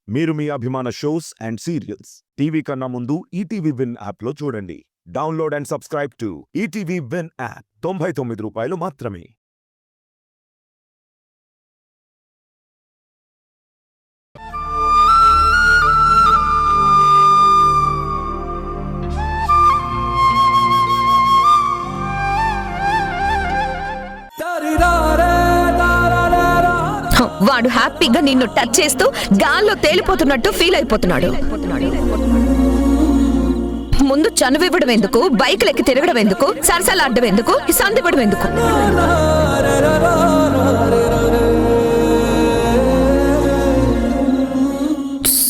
మీరు మీ అభిమాన shows and serials TV కన్నా ముందు ఈటీవీ విన్ యాప్లో చూడండి. Download and subscribe to ETV win app. 99 రూపాయలు మాత్రమే. వాడు హ్యాపీగా నిన్ను టచ్ చేస్తూ గాల్లో తేలిపోతున్నట్టు ఫీల్ అయిపోతున్నాడు. ముందు చనువివ్వడం ఎందుకు, బైకులు ఎక్కి తిరగడం ఎందుకు, సరసలాడడం ఎందుకు, సందివ్వడం ఎందుకు?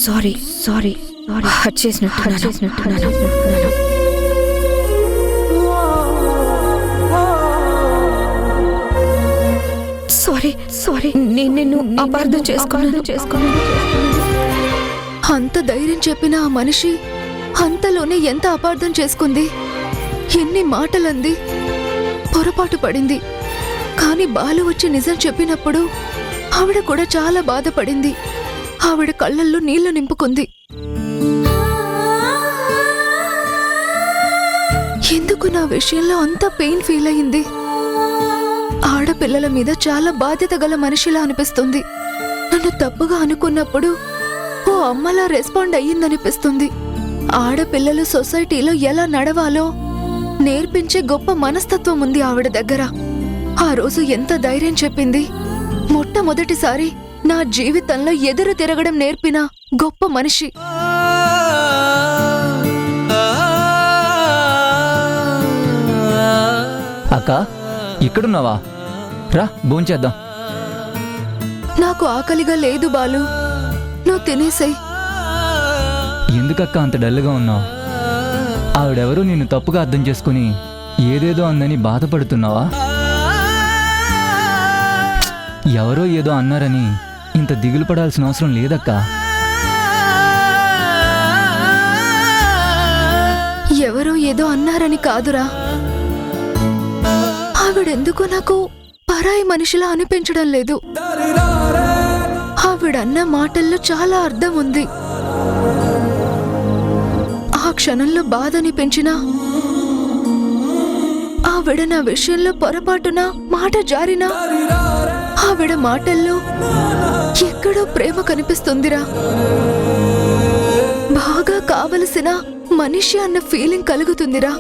సారీ సారీ హట్ చేసినట్టు. సారీ నేను నిన్ను అపార్థం చేసుకున్నాను. అంత ధైర్యం చెప్పిన ఆ మనిషి అంతలోనే ఎంత అపార్థం చేసుకుంది, ఎన్ని మాటలంది, పొరపాటు పడింది. కాని బాలు వచ్చి నిజం చెప్పినప్పుడు ఆవిడ కూడా చాలా బాధపడింది. ఆవిడ కళ్ళల్లో నీళ్లు నింపుకుంది. ఎందుకు నా విషయంలో అంత పెయిన్ ఫీల్ అయింది? ఆడపిల్లల మీద చాలా బాధ్యత గల మనిషిలా అనిపిస్తుంది. నన్ను తప్పుగా అనుకున్నప్పుడు ఓ అమ్మలా రెస్పాండ్ అయ్యిందనిపిస్తుంది. ఆడపిల్లలు సొసైటీలో ఎలా నడవాలో నేర్పించే గొప్ప మనస్తత్వం ఉంది ఆవిడ దగ్గర. ఆ రోజు ఎంత ధైర్యం చెప్పింది. మొట్టమొదటిసారి నా జీవితంలో ఎదురు తిరగడం నేర్పిన గొప్ప మనిషి. అక్క ఇక్కడున్నావా? రా భోంచేద్దాం. నాకు ఆకలిగా లేదు బాలు, నువ్వు తినేసేయ్. ఎందుకక్క అంత డల్గా ఉన్నావు? ఆవిడెవరో నిన్ను తప్పుగా అర్థం చేసుకుని ఏదేదో అందని బాధపడుతున్నావా? ఎవరో ఏదో అన్నారని ఇంత దిగులు పడాల్సిన అవసరం లేదక్క. ఎవరో ఏదో అన్నారని కాదురా, ఆవిడెందుకో నాకు పరాయి మనిషిలా అనిపించడం లేదు. ఆవిడన్న మాటల్లో చాలా అర్థం ఉంది. ఆ క్షణంలో బాధని పెంచినా ఆవిడ నా విషయంలో పొరపాటున మాట జారినా ఆవిడ మాటల్లో ఎక్కడో ప్రేమ కనిపిస్తుందిరా. బాగా కావలసిన మనిషి అన్న ఫీలింగ్ కలుగుతుందిరా.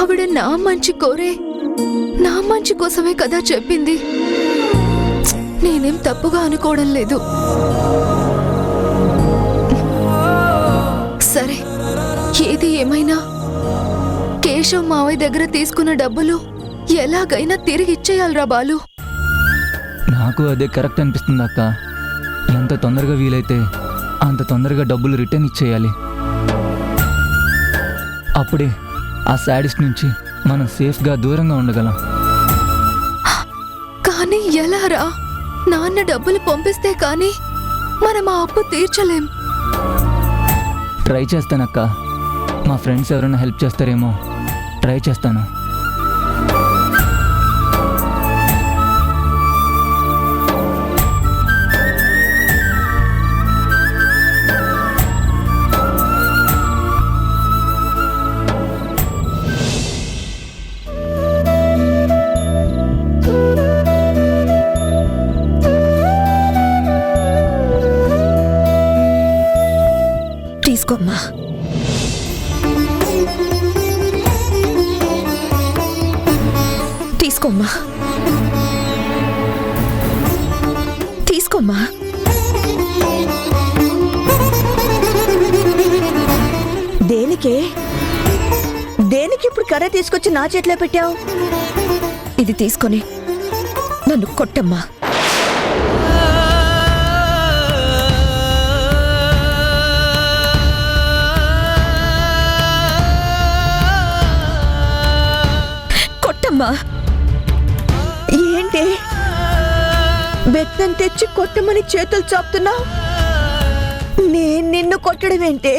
ఆవిడ నా మంచి కోరే, నా మంచి కోసమే కదా చెప్పింది. నేనేం తప్పుగా అనుకోవడం లేదు. సరే, ఏది ఏమైనా కేశవ్ మావయ్య దగ్గర తీసుకున్న డబ్బులు ఎలాగైనా తిరిగి ఇచ్చేయాలరా బాలు. నాకు అదే కరెక్ట్ అనిపిస్తుంది అక్క. ఎంత తొందరగా వీలైతే అంత తొందరగా డబ్బులు రిటర్న్ ఇచ్చేయాలి. అప్పుడే ఆ సాడిస్ట్ నుంచి మనం సేఫ్గా దూరంగా ఉండగలం. కానీ ఎలా రా? నాన్న డబ్బులు పంపిస్తే కానీ మనం ఆ అప్పు తీర్చలేం. ట్రై చేస్తానక్క. మా ఫ్రెండ్స్ ఎవరైనా హెల్ప్ చేస్తారేమో, ట్రై చేస్తాను. తీసుకోమ్మా. తీసుకోమ్మా. తీసుకోమ్మా. దేనికి ఇప్పుడు కర్ర తీసుకొచ్చి నా చేతిలో పెట్టావు? ఇది తీసుకొని నన్ను కొట్టమ్మా. ఏంటి బెత్తం తెచ్చి కొట్టమని చేతులు చాపుతున్నావు? నేను నిన్ను కొట్టడం ఏంటి?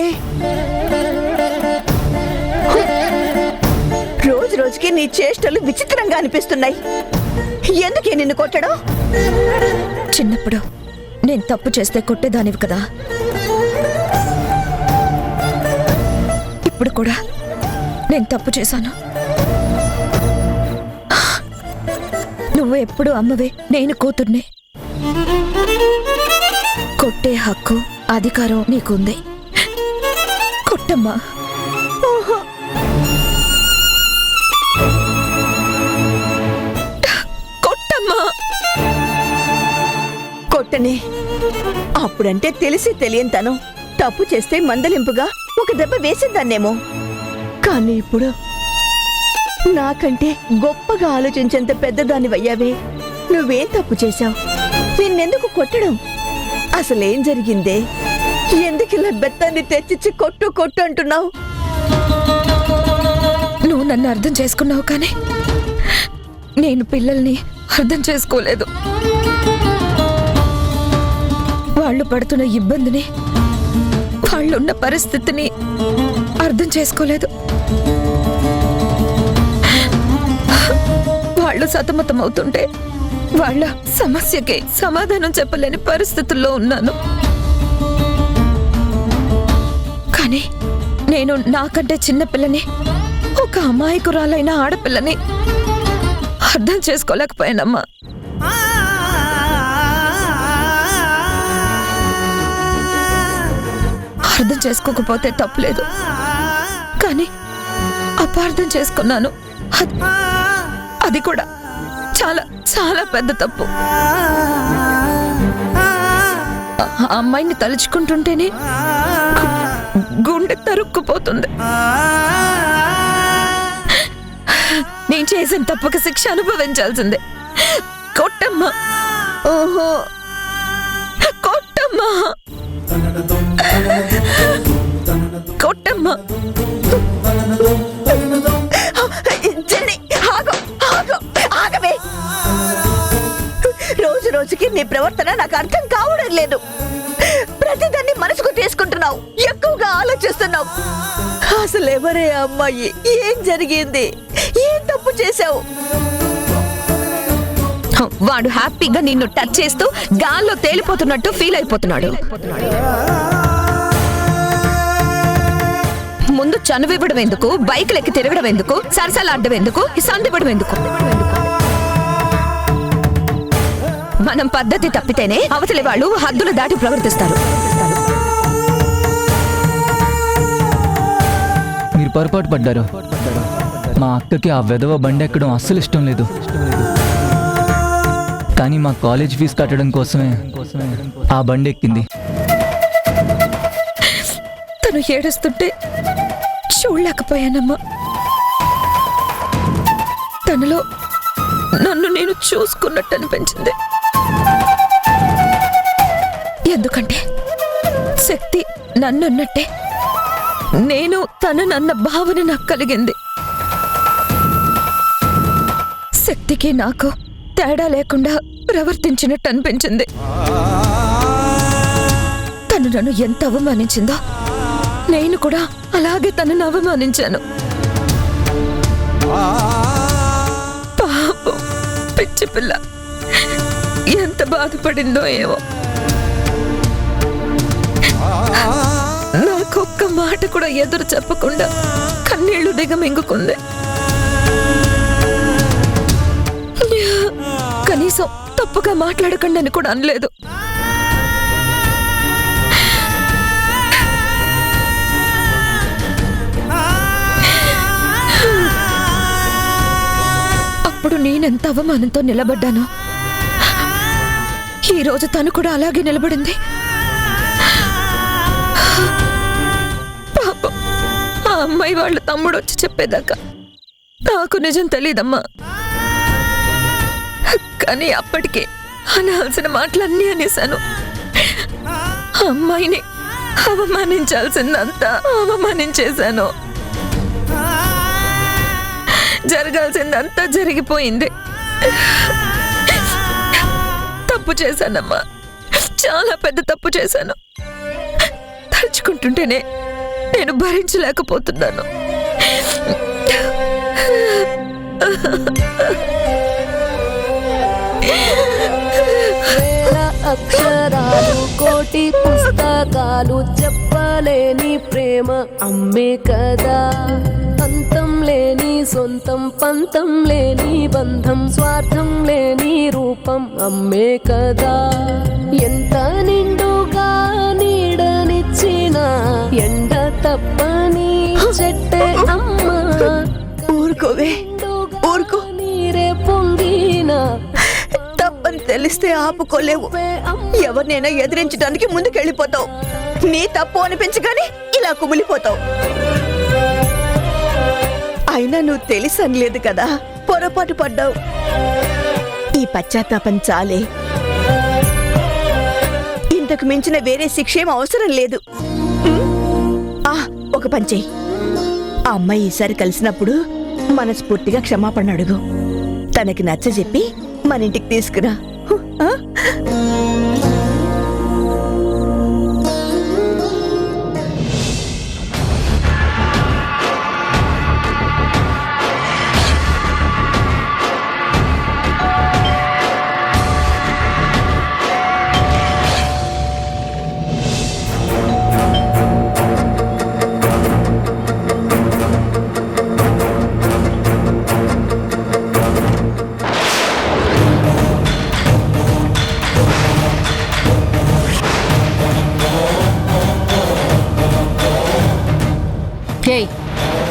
రోజు రోజుకి నీ చేష్టలు విచిత్రంగా అనిపిస్తున్నాయి. ఎందుకే నిన్ను కొట్టడం? చిన్నప్పుడు నేను తప్పు చేస్తే కొట్టేదానివి కదా. ఇప్పుడు కూడా నేను తప్పు చేశాను. నువ్వు ఎప్పుడు అమ్మవే, నేను కూతుర్నే. కొట్టే హక్కు, అధికారం నీకుంది. కొట్టమ్మా. కొట్టమ్మా. కొట్టనే. అప్పుడంటే తెలిసి తెలియని తను తప్పు చేస్తే మందలింపుగా ఒక దెబ్బ వేసేదాన్నేమో. కానీ ఇప్పుడు నాకంటే గొప్పగా ఆలోచించేంత పెద్దదానివయ్యావే. నువ్వేం తప్పు చేశావు? నిన్నెందుకు కొట్టడం? అసలేం జరిగిందే? ఎందుకు ఇలా బెత్తాన్ని తెచ్చిచ్చి కొట్టు కొట్టు అంటున్నావు? నువ్వు నన్ను అర్థం చేసుకున్నావు, కానీ నేను పిల్లల్ని అర్థం చేసుకోలేదు. వాళ్ళు పడుతున్న ఇబ్బందిని, వాళ్ళున్న పరిస్థితిని అర్థం చేసుకోలేదు. వాళ్ళు సతమతం అవుతుంటే వాళ్ళ సమస్యకి సమాధానం చెప్పలేని పరిస్థితుల్లో ఉన్నాను. కానీ నేను నాకంటే చిన్నపిల్లని, ఒక అమాయకురాలైన ఆడపిల్లని అర్థం చేసుకోలేకపోయానమ్మా. అర్థం చేసుకోకపోతే తప్పులేదు, కానీ అపార్థం చేసుకున్నాను. అది కూడా చాలా చాలా పెద్ద తప్పు. ఆ అమ్మాయిని తలుచుకుంటుంటేనే గుండె తరుక్కుపోతుంది. నేను చేసిన తప్పుకి శిక్ష అనుభవించాల్సిందే. కొట్టమ్మా. ఓహో, కొట్టమ్మా. కొట్టమ్మా. జెన్నీ, ఆగు, ఆగు, ఆగవే. రోజు రోజుకి నీ ప్రవర్తన నాకు అర్థం కావడం లేదు. ప్రతిదాన్ని మనసుకు తీసుకుంటున్నావు, ఎక్కువగా ఆలోచిస్తున్నావు. అసలు ఎవరే అమ్మాయి? ఏం జరిగింది? ఏం తప్పు చేశావు? వాడు హ్యాపీగా నిన్ను టచ్ చేస్తూ గాల్లో తేలిపోతున్నట్టు ఫీల్ అయిపోతున్నాడు. ముందు చనువివ్వడం ఎందుకు, బైకులు ఎక్కి తిరగడం ఎందుకు, సరసలాడడం ఎందుకు, సందివ్వడం ఎందుకు? మనం పద్ధతి తప్పితేనే అవతలి వాళ్ళు హద్దులు దాటి ప్రవర్తిస్తారు. మీరు పొరపాటు పడ్డారు. మా అక్కకి ఆ వెధవ బండి ఎక్కడం అస్సలు ఇష్టం లేదు. కానీ మా కాలేజ్ ఫీజు కట్టడం కోసమే ఆ బండి ఎక్కింది. తను ఏడుస్తుంటే చూడలేకపోయానమ్మా. తనలో నన్ను నేను చూసుకున్నట్టు అనిపించింది. ఎందుకంటే శక్తి నన్నున్నట్టే నేను తననన్న భావన నాకు కలిగింది. శక్తికి నాకు తేడా లేకుండా ప్రవర్తించినట్టు అనిపించింది. తను నన్ను ఎంత అవమానించిందో నేను కూడా అలాగే తనను అవమానించాను. పాపం పిచ్చి పిల్ల ఎంత బాధపడిందో ఏమో. నాకొక్క మాట కూడా ఎదురు చెప్పకుండా కన్నీళ్లు దిగమింగుకుంది. కనీసం తప్పుగా మాట్లాడకండి అని కూడా అనలేదు. అప్పుడు నేనెంత అవమానంతో నిలబడ్డానో ఈరోజు తను కూడా అలాగే నిలబడింది. పాపం ఆ అమ్మాయి వాళ్ళ తమ్ముడు వచ్చి చెప్పేదాకా నాకు నిజం తెలీదమ్మా. కానీ అప్పటికే అనాల్సిన మాటలన్నీ అనేశాను. ఆ అమ్మాయిని అవమానించాల్సిందంతా అవమానించేశాను. జరగాల్సిందంతా జరిగిపోయింది. తప్పు చేశానమ్మా, చాలా పెద్ద తప్పు చేశాను. తలుచుకుంటుంటేనే నేను భరించలేకపోతున్నాను. అక్షరాలు కోటి పుస్తకాలు చెప్పలేని ప్రేమ అమ్మే కదా. అంతం లేని సొంతం పంతం లేని బంధం స్వార్థం లేని రూపం అమ్మే కదా. ఎంత నిండుగా నీడనిచ్చిన ఎండ తప్పని చెట్టే అమ్మ. ఊరుకోవే, ఊరుకో. నీరే పొంగిన తప్పని తెలిస్తే ఆపుకోలేవు. ఎవరినైనా ఎదిరించడానికి ముందుకెళ్ళిపోతావు. నీ తప్పు అనిపించగానే ఇలా కుమిలిపోతావు. అయినా నువ్వు తెలిసనలేదు కదా, పొరపాటు పడ్డావు. ఈ పశ్చాత్తాపం చాలే. ఇంతకు మించిన వేరే శిక్షేం అవసరం లేదు. ఒక పని చెయ్యి. ఆ అమ్మాయి ఈసారి కలిసినప్పుడు మనస్ఫూర్తిగా క్షమాపణ అడుగు. తనకి నచ్చజెప్పి మన ఇంటికి తీసుకురా.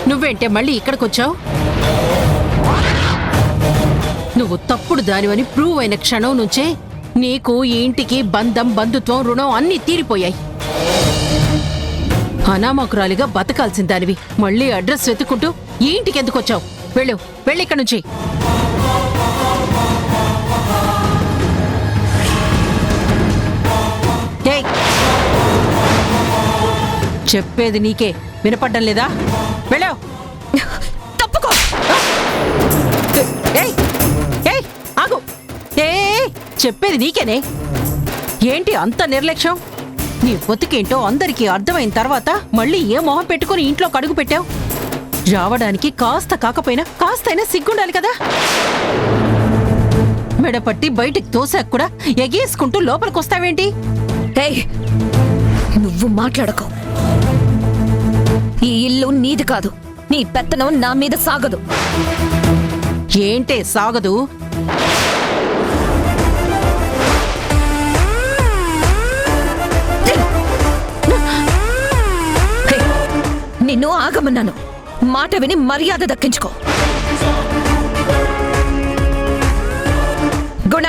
నువ్వేంటే మళ్ళీ ఇక్కడికొచ్చావు? నువ్వు తప్పుడు దానివని ప్రూవ్ అయిన క్షణం నుంచే నీకు ఈ ఇంటికి బంధం, బంధుత్వం, రుణం అన్నీ తీరిపోయాయి. అనామకురాలిగా బతకాల్సిన దానివి మళ్ళీ అడ్రస్ వెతుక్కుంటూ ఈ ఇంటికి ఎందుకు వచ్చావు? వెళ్ళు, వెళ్ళి ఇక్కడి నుంచి. చెప్పేది నీకే వినపడ్డం లేదా? వెళ్ళావు. తప్పుకో. ఆగు. చెప్పేది నీకేనే. ఏంటి అంత నిర్లక్ష్యం? నీ బతుకేంటో అందరికీ అర్థమైన తర్వాత మళ్ళీ ఏ మొహం పెట్టుకుని ఇంట్లో కడుగు పెట్టావు? రావడానికి కాస్త కాకపోయినా కాస్తైనా సిగ్గుండాలి కదా. మెడపట్టి బయటికి తోసాక కూడా ఎగేసుకుంటూ లోపలికొస్తావేంటి? నువ్వు మాట్లాడకు. ఈ ఇల్లు నీది కాదు. నీ పెత్తనం నా మీద సాగదు. ఏంటే సాగదు? నిన్ను ఆగమన్నాను. మాట విని మర్యాద దక్కించుకో. గుణ,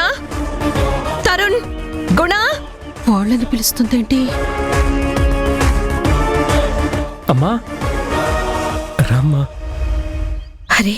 తరుణ్, గుణ. వాళ్ళని పిలుస్తుందేంటి? అమ్మా రామ్మా. అరే,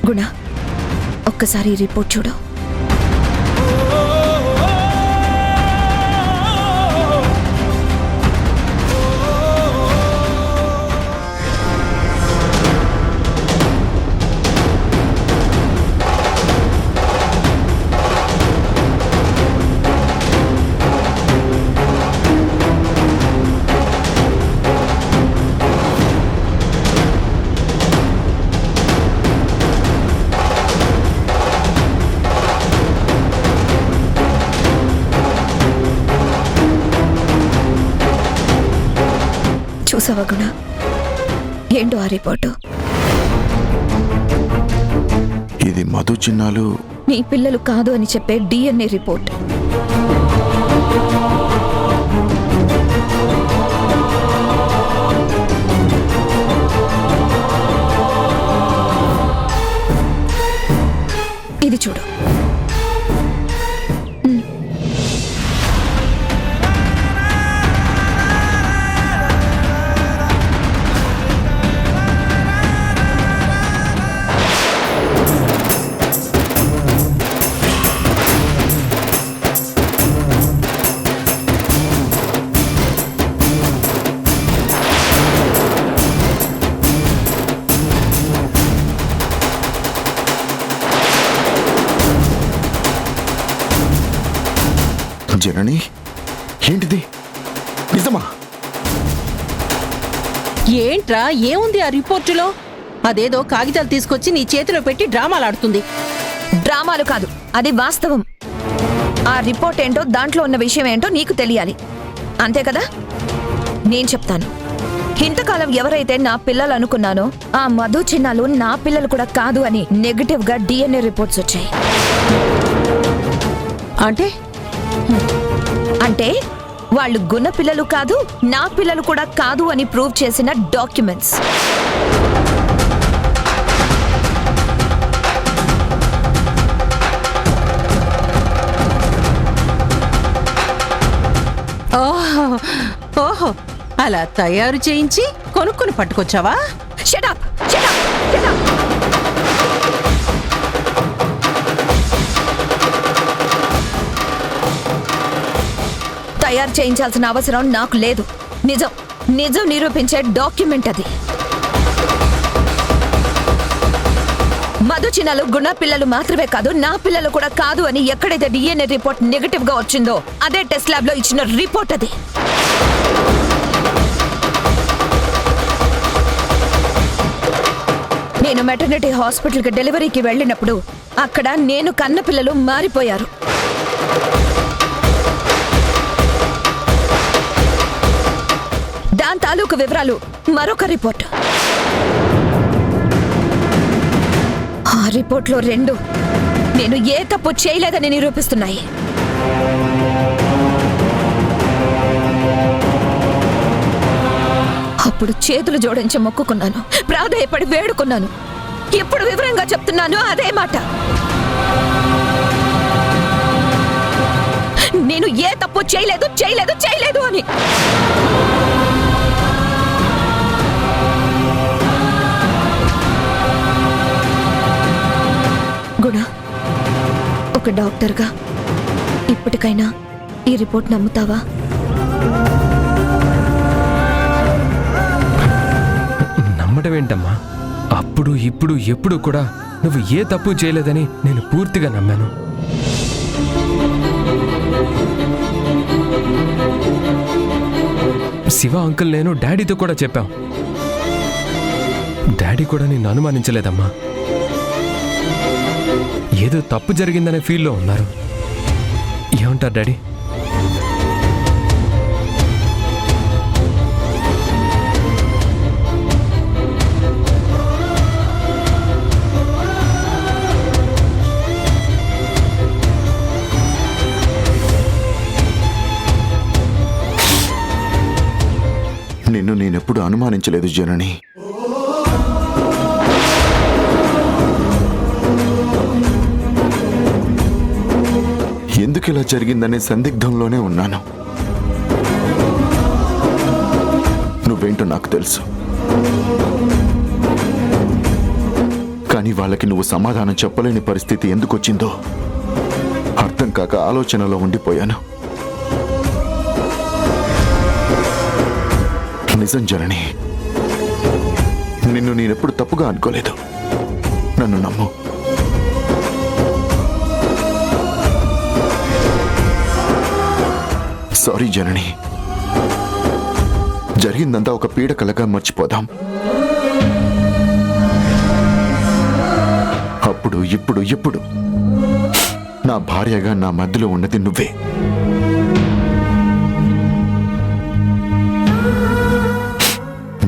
గుణ, ఒక్కసారి రిపోర్ట్ చూడు. చూసావా గుణ, ఏంటో ఆ రిపోర్టు? ఇది మధు చిన్నాలు నీ పిల్లలు కాదు అని చెప్పే DNA రిపోర్ట్. ఇది చూడు. జనని ఏంటిది నిజమా? ఏంట్రా ఏముంది ఆ రిపోర్టులో? అదేదో కాగితాలు తీసుకొచ్చి నీ చేతిలో పెట్టి డ్రామాలాడుతుంది. డ్రామాలు కాదు, అది వాస్తవం. ఆ రిపోర్ట్ ఏంటో, దాంట్లో ఉన్న విషయం ఏంటో నీకు తెలియాలి, అంతే కదా? నేను చెప్తాను. ఇంతకాలం ఎవరైతే నా పిల్లలు అనుకున్నానో ఆ మధు చిన్నాలు నా పిల్లలు కూడా కాదు అని నెగటివ్ గా DNA రిపోర్ట్స్ వచ్చాయి. అంటే వాళ్ళు గుణ పిల్లలు కాదు, నా పిల్లలు కూడా కాదు అని ప్రూవ్ చేసిన డాక్యుమెంట్స్. ఓహో, అలా తయారు చేయించి కొనుక్కొని పట్టుకొచ్చావా? Shut up! Shut up! Shut up! తయారు చేయించాల్సిన అవసరం నాకు లేదు. నిజం నిజం నిరూపించే డాక్యుమెంట్ అది. మధు చిన్నాలు గుణ పిల్లలు మాత్రమే కాదు, నా పిల్లలు కూడా కాదు అని ఎక్కడైతే DNA రిపోర్ట్ నెగటివ్ గా వచ్చిందో అదే టెస్ట్ ల్యాబ్ లో ఇచ్చిన రిపోర్ట్ అది. నేను మెటర్నిటీ హాస్పిటల్కి డెలివరీకి వెళ్ళినప్పుడు అక్కడ నేను కన్న పిల్లలు మారిపోయారు. దాని తాలూకు వివరాలు మరొక రిపోర్ట్. ఆ రిపోర్ట్లో 2 నేను ఏ తప్పు చేయలేదని నిరూపిస్తున్నాయి. అప్పుడు చేతులు జోడించి మొక్కుకున్నాను, ప్రాధేయపడి వేడుకున్నాను. ఇప్పుడు వివరంగా చెప్తున్నాను అదే మాట. నేను ఏ తప్పు చేయలేదు చేయలేదు చేయలేదు అని. గుణ, ఒక డాక్టర్గా ఇప్పటికైనా ఈ రిపోర్ట్ నమ్ముతావా? నమ్మడం ఏంటమ్మా? అప్పుడు ఇప్పుడు ఎప్పుడు కూడా నువ్వు ఏ తప్పు చేయలేదని నేను పూర్తిగా నమ్మాను. శివ అంకుల్ నేను డాడీతో కూడా చెప్పాం. డాడీ కూడా నిన్ను అనుమానించలేదమ్మా. ఏదో తప్పు జరిగిందనే ఫీల్లో ఉన్నారు. ఏమంటారు డాడీ? నిన్ను నేనెప్పుడు అనుమానించలేదు జనని. ఎందుకు ఇలా జరిగిందనే సందిగ్ధంలోనే ఉన్నాను. నువ్వేంటో నాకు తెలుసు, కానీ వాళ్ళకి నువ్వు సమాధానం చెప్పలేని పరిస్థితి ఎందుకు వచ్చిందో అర్థం కాక ఆలోచనలో ఉండిపోయాను. నిజం జనని, నిన్ను నేనెప్పుడు తప్పుగా అనుకోలేదు. నన్ను నమ్ము. సారీ జనని, జరిగిందంతా ఒక పీడకలగా మర్చిపోదాం. అప్పుడు ఇప్పుడు ఎప్పుడు నా భార్యగా నా మధ్యలో ఉన్నది నువ్వే.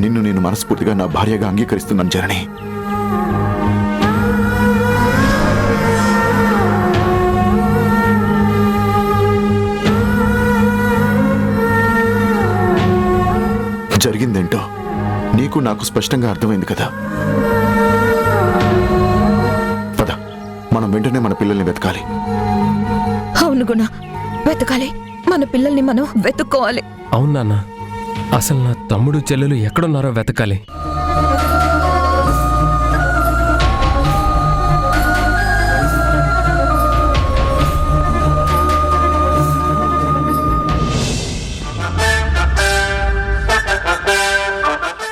నిన్ను నేను మనస్ఫూర్తిగా నా భార్యగా అంగీకరిస్తున్నాను జనని. జరిగిందేంటో నీకు నాకు స్పష్టంగా అర్థమైంది కదా. పద, మనం వెంటనే మన పిల్లల్ని వెతకాలి. అవును గుణ, వెతకాలి. మన పిల్లల్ని మనం వెతుక్కోవాలి. అవును నాన్న, అసలు నా తమ్ముడు చెల్లెలు ఎక్కడున్నారో వెతకాలి.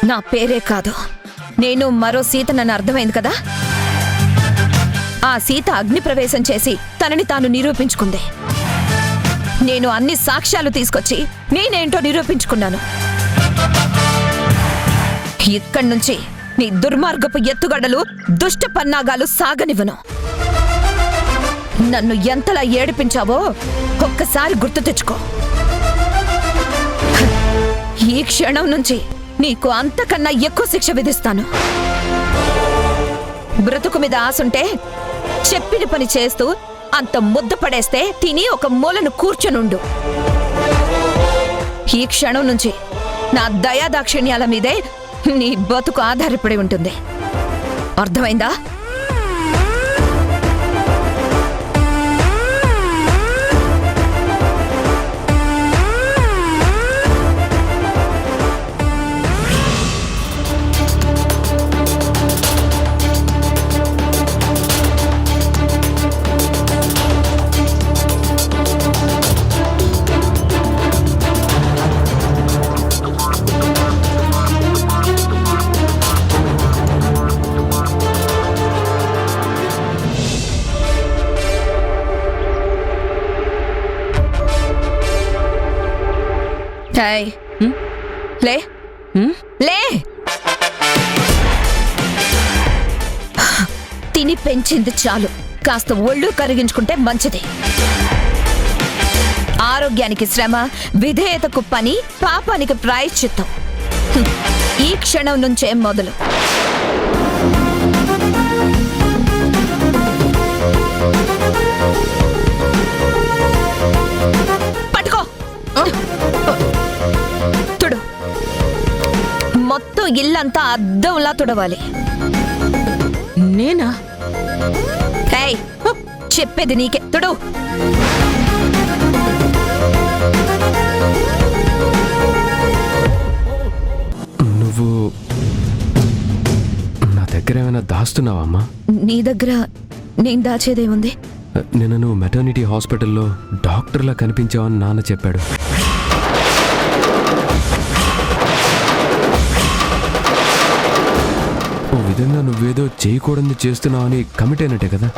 నా పేరే కాదు, నేను మరో సీతనని అర్థమైంది కదా. ఆ సీత అగ్ని ప్రవేశం చేసి తనని తాను నిరూపించుకుంది. నేను అన్ని సాక్ష్యాలు తీసుకొచ్చి నేనేంటో నిరూపించుకున్నాను. ఇక్కడి నుంచి నీ దుర్మార్గపు ఎత్తుగడలు, దుష్ట పన్నాగాలు సాగనివ్వను. నన్ను ఎంతలా ఏడిపించావో ఒక్కసారి గుర్తు తెచ్చుకో. ఈ క్షణం నుంచి నీకు అంతకన్నా ఎక్కువ శిక్ష విధిస్తాను. బ్రతుకు మీద ఆశుంటే చెప్పిన పని చేస్తూ అంత ముద్ద పడేస్తే తిని ఒక మూలను కూర్చొనుండు. ఈ క్షణం నుంచి నా దయాదాక్షిణ్యాల మీదే నీ బతుకు ఆధారపడి ఉంటుంది. అర్థమైందా? ఏయ్, లే లే. తిని పెంచింది చాలు, కాస్త ఒళ్ళు కరిగించుకుంటే మంచిది. ఆరోగ్యానికి శ్రమ, విధేయతకు పని, పాపానికి ప్రాయశ్చిత్తం. ఈ క్షణం నుంచే మొదలు. పట్టుకో. తుడు. మొత్తం ఇల్లంతా అద్దంలా తుడవాలి. నేనా? ఏయ్, చెప్పేది నీకే. తుడు. నువ్వు నా దగ్గర ఏమైనా దాస్తున్నావమ్మా? నీ దగ్గర నేను దాచేదేముంది? నిన్న నువ్వు మెటర్నిటీ హాస్పిటల్లో డాక్టర్లా కనిపించావని నాన్న చెప్పాడు. ఓ విధంగా నువ్వేదో చేయకూడదు చేస్తున్నావని కమిట్ అయినట్టే కదా?